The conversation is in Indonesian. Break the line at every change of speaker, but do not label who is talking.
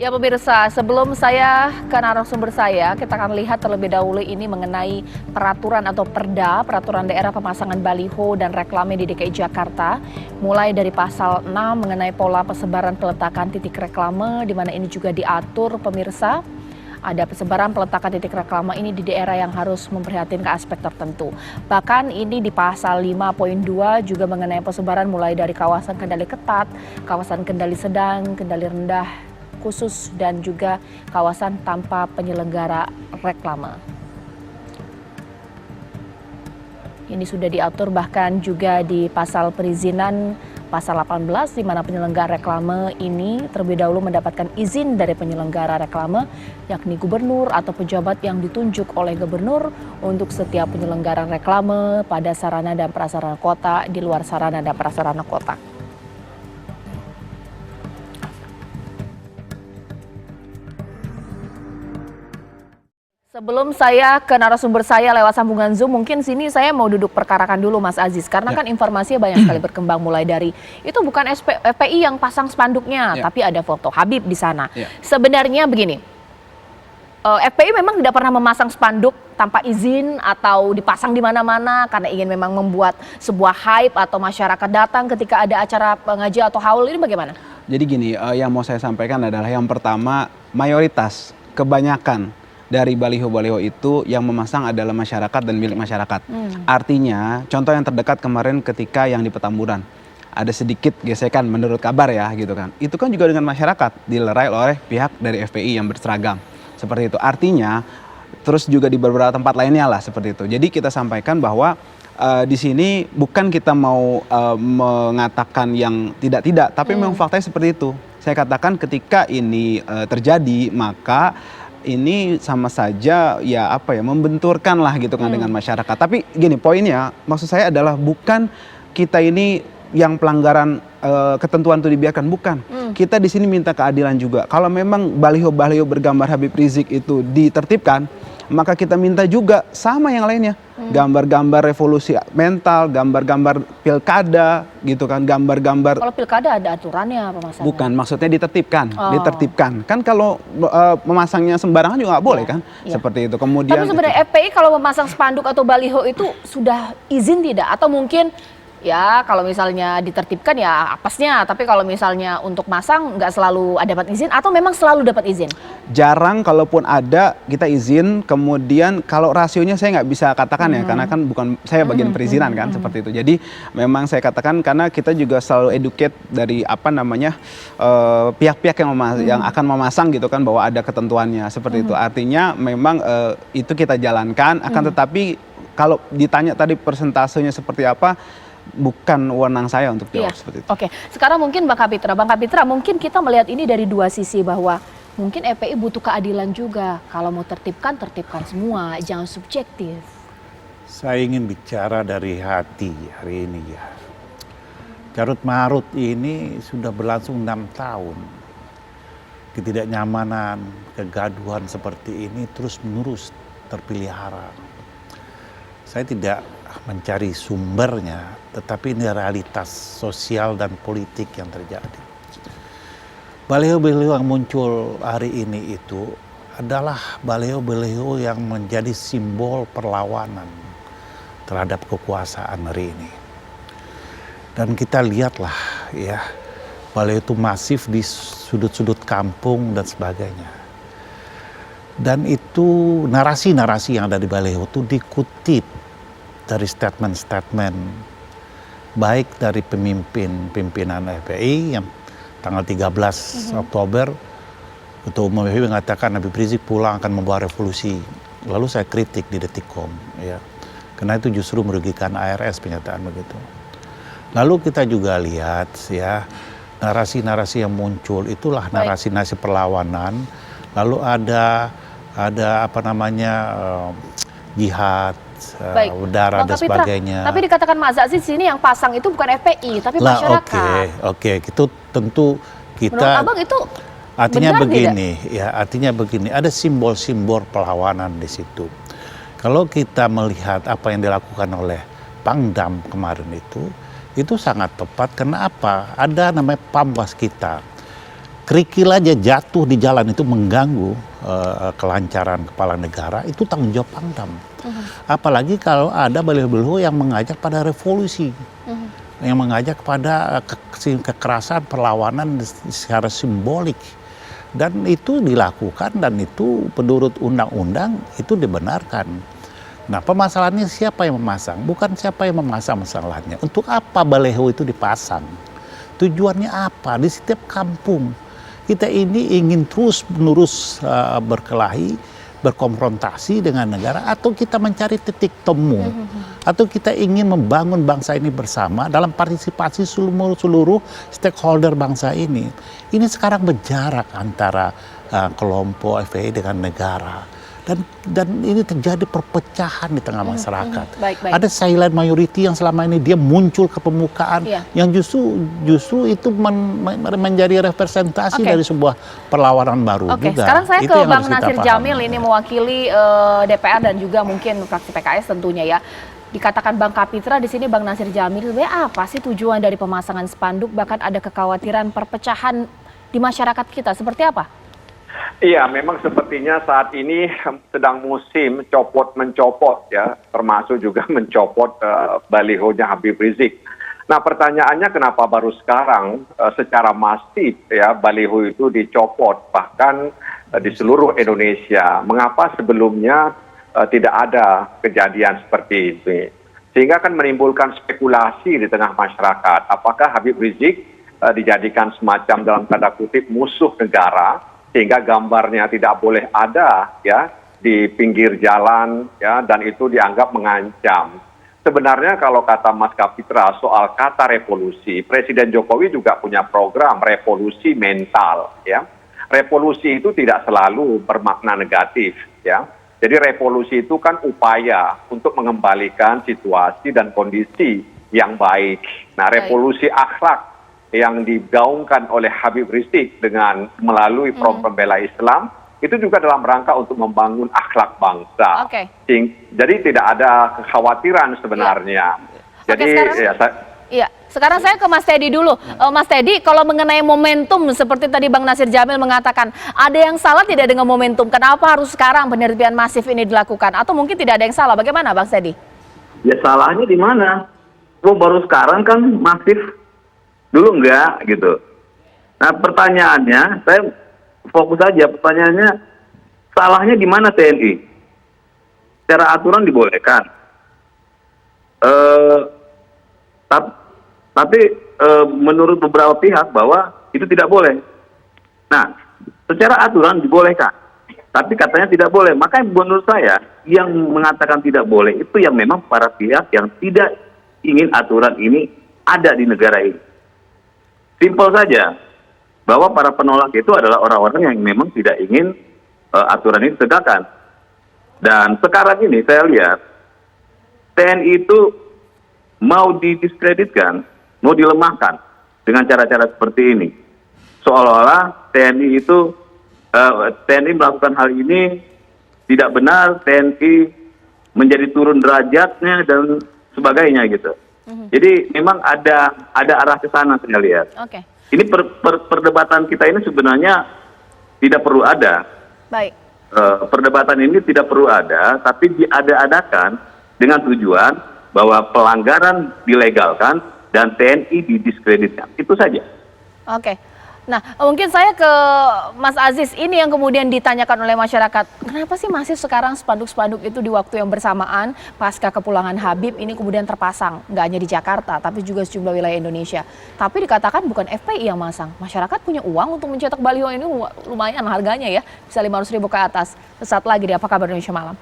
Ya pemirsa, sebelum saya ke narasumber saya, kita akan lihat terlebih dahulu ini mengenai peraturan atau peraturan daerah pemasangan baliho dan reklame di DKI Jakarta. Mulai dari pasal 6 mengenai pola persebaran peletakan titik reklame, di mana ini juga diatur pemirsa. Ada persebaran peletakan titik reklame ini di daerah yang harus memprihatinkan aspek tertentu. Bahkan ini di pasal 5.2 juga mengenai persebaran mulai dari kawasan kendali ketat, kawasan kendali sedang, kendali rendah, khusus dan juga kawasan tanpa penyelenggara reklame. Ini sudah diatur bahkan juga di pasal perizinan pasal 18 di mana penyelenggara reklame ini terlebih dahulu mendapatkan izin dari penyelenggara reklame yakni gubernur atau pejabat yang ditunjuk oleh gubernur untuk setiap penyelenggaraan reklame pada sarana dan prasarana kota di luar sarana dan prasarana kota. Sebelum saya ke narasumber saya lewat sambungan Zoom, mungkin sini saya mau duduk perkarakan dulu Mas Aziz. Karena kan informasinya banyak sekali berkembang mulai dari, itu bukan FPI yang pasang spanduknya, tapi ada foto Habib di sana. Sebenarnya begini, FPI memang tidak pernah memasang spanduk tanpa izin atau dipasang di mana-mana karena ingin memang membuat sebuah hype atau masyarakat datang ketika ada acara pengajian atau haul, ini bagaimana?
Jadi gini, yang mau saya sampaikan adalah yang pertama, mayoritas, kebanyakan dari baliho-baliho itu yang memasang adalah masyarakat dan milik masyarakat. Artinya, contoh yang terdekat kemarin ketika yang di Petamburan, ada sedikit gesekan menurut kabar ya gitu kan. Itu kan juga dengan masyarakat, dilerai oleh pihak dari FPI yang berseragam. Seperti itu. Artinya, terus juga di beberapa tempat lainnya lah seperti itu. Jadi kita sampaikan bahwa di sini bukan kita mau mengatakan yang tidak-tidak, tapi memang faktanya seperti itu. Saya katakan ketika ini terjadi, maka ini sama saja ya apa ya, membenturkan lah gitu kan dengan masyarakat. Tapi gini, poinnya maksud saya adalah bukan kita ini yang pelanggaran ketentuan itu dibiarkan, bukan. Kita di sini minta keadilan juga. Kalau memang baliho-baliho bergambar Habib Rizik itu ditertibkan, maka kita minta juga sama yang lainnya. Gambar-gambar revolusi mental, gambar-gambar pilkada gitu kan, gambar-gambar.
Kalau pilkada ada aturannya pemasangan?
Bukan, maksudnya ditertibkan, ditertibkan. Kan kalau memasangnya sembarangan juga nggak boleh kan, seperti itu. Kemudian.
Tapi sebenarnya FPI kalau memasang spanduk atau baliho itu sudah izin tidak? Atau mungkin ya kalau misalnya ditertibkan ya apesnya, tapi kalau misalnya untuk masang nggak selalu ada dapat izin atau memang selalu dapat izin? Jarang,
kalaupun ada kita izin, kemudian kalau rasionya saya nggak bisa katakan ya, karena kan bukan saya bagian perizinan kan, seperti itu. Jadi memang saya katakan karena kita juga selalu educate dari apa namanya pihak-pihak yang akan memasang gitu kan, bahwa ada ketentuannya seperti itu. Artinya memang itu kita jalankan, akan tetapi kalau ditanya tadi persentasenya seperti apa, bukan wewenang saya untuk jawab seperti itu.
Oke, sekarang mungkin Bang Kapitra, mungkin kita melihat ini dari dua sisi, bahwa mungkin FPI butuh keadilan juga. Kalau mau tertibkan semua, jangan subjektif.
Saya ingin bicara dari hati hari ini ya. Carut marut ini sudah berlangsung 6 tahun. Ketidaknyamanan, kegaduhan seperti ini terus menerus terpelihara. Saya tidak mencari sumbernya, tetapi ini realitas sosial dan politik yang terjadi. Baliho-baliho yang muncul hari ini itu adalah baliho-baliho yang menjadi simbol perlawanan terhadap kekuasaan hari ini. Dan kita lihatlah ya, baliho itu masif di sudut-sudut kampung dan sebagainya. Dan itu narasi-narasi yang ada di baliho itu dikutip dari statement-statement baik dari pimpinan FPI yang tanggal 13 Oktober Ketua Umum FPI mengatakan Habib Rizik pulang akan membawa revolusi. Lalu saya kritik di Detikcom ya. Karena itu justru merugikan ARS pernyataan begitu. Lalu kita juga lihat ya, narasi-narasi yang muncul itulah narasi-narasi perlawanan. Lalu ada apa namanya jihad, udara dan sebagainya.
Tapi dikatakan Mas Aziz sini yang pasang itu bukan FPI tapi masyarakat.
Oke, itu tentu kita.
Menurut Abang itu
artinya begini ya, artinya begini, ada simbol-simbol perlawanan di situ. Kalau kita melihat apa yang dilakukan oleh Pangdam kemarin itu sangat tepat. Kenapa? Ada namanya PAM Waskita. kerikil aja jatuh di jalan itu mengganggu kelancaran kepala negara, itu tanggung jawab Pangdam. Apalagi kalau ada baliho-baliho yang mengajak pada revolusi, yang mengajak pada kekerasan, perlawanan secara simbolik. Dan itu dilakukan dan itu menurut undang-undang itu dibenarkan. Nah, permasalahannya siapa yang memasang? Bukan siapa yang memasang masalahnya. Untuk apa baliho itu dipasang? Tujuannya apa? Di setiap kampung kita ini ingin terus-menerus berkelahi, berkonfrontasi dengan negara, atau kita mencari titik temu, atau kita ingin membangun bangsa ini bersama dalam partisipasi seluruh stakeholder bangsa ini. Ini sekarang berjarak antara kelompok FPI dengan negara. Dan ini terjadi perpecahan di tengah masyarakat.
Baik.
Ada silent majority yang selama ini dia muncul ke permukaan, yang justru itu menjadi representasi dari sebuah perlawanan baru juga.
Sekarang saya
itu
ke Bang Nasir Jamil ini mewakili DPR dan juga mungkin fraksi PKS tentunya ya. Dikatakan Bang Kapitra di sini Bang Nasir Jamil, sebenarnya apa sih tujuan dari pemasangan spanduk? Bahkan ada kekhawatiran perpecahan di masyarakat kita. Seperti apa?
Iya, memang sepertinya saat ini sedang musim copot-mencopot ya, termasuk juga mencopot balihonya Habib Rizik. Nah, pertanyaannya kenapa baru sekarang secara masif ya baliho itu dicopot bahkan di seluruh Indonesia. Mengapa sebelumnya tidak ada kejadian seperti ini? Sehingga kan menimbulkan spekulasi di tengah masyarakat. Apakah Habib Rizik dijadikan semacam dalam tanda kutip musuh negara? Sehingga gambarnya tidak boleh ada ya di pinggir jalan ya, dan itu dianggap mengancam. Sebenarnya kalau kata Mas Kapitra soal kata revolusi, Presiden Jokowi juga punya program revolusi mental ya. Revolusi itu tidak selalu bermakna negatif ya. Jadi revolusi itu kan upaya untuk mengembalikan situasi dan kondisi yang baik. Nah, revolusi akhlak yang digaungkan oleh Habib Rizik dengan melalui Front Pembela Islam itu juga dalam rangka untuk membangun akhlak bangsa. Jadi tidak ada kekhawatiran sebenarnya. Jadi
sekarang saya ke Mas Teddy dulu. Mas Teddy, kalau mengenai momentum seperti tadi Bang Nasir Jamil mengatakan, ada yang salah tidak dengan momentum? Kenapa harus sekarang penerbitan masif ini dilakukan? Atau mungkin tidak ada yang salah? Bagaimana Bang Teddy?
Ya salahnya di mana? Baru sekarang kan masif. Dulu enggak gitu. Nah, pertanyaannya, saya fokus aja pertanyaannya, salahnya di mana TNI? Secara aturan dibolehkan. Tapi menurut beberapa pihak bahwa itu tidak boleh. Nah, secara aturan dibolehkan. Tapi katanya tidak boleh. Makanya menurut saya yang mengatakan tidak boleh itu yang memang para pihak yang tidak ingin aturan ini ada di negara ini. Simpel saja, bahwa para penolak itu adalah orang-orang yang memang tidak ingin aturan ini ditegakkan. Dan sekarang ini saya lihat, TNI itu mau didiskreditkan, mau dilemahkan dengan cara-cara seperti ini. Seolah-olah TNI melakukan hal ini tidak benar, TNI menjadi turun derajatnya dan sebagainya gitu. Jadi memang ada arah ke sana saya lihat. Ini perdebatan kita ini sebenarnya tidak perlu ada. Perdebatan ini tidak perlu ada, tapi diada-adakan dengan tujuan bahwa pelanggaran dilegalkan dan TNI didiskreditkan. Itu saja.
Nah, mungkin saya ke Mas Aziz, ini yang kemudian ditanyakan oleh masyarakat. Kenapa sih masih sekarang spanduk-spanduk itu di waktu yang bersamaan pasca kepulangan Habib ini kemudian terpasang? Nggak hanya di Jakarta, tapi juga sejumlah wilayah Indonesia. Tapi dikatakan bukan FPI yang masang. Masyarakat punya uang untuk mencetak baliho ini lumayan harganya ya. Bisa 500.000 ke atas. Sesaat lagi di Apa Kabar Indonesia Malam.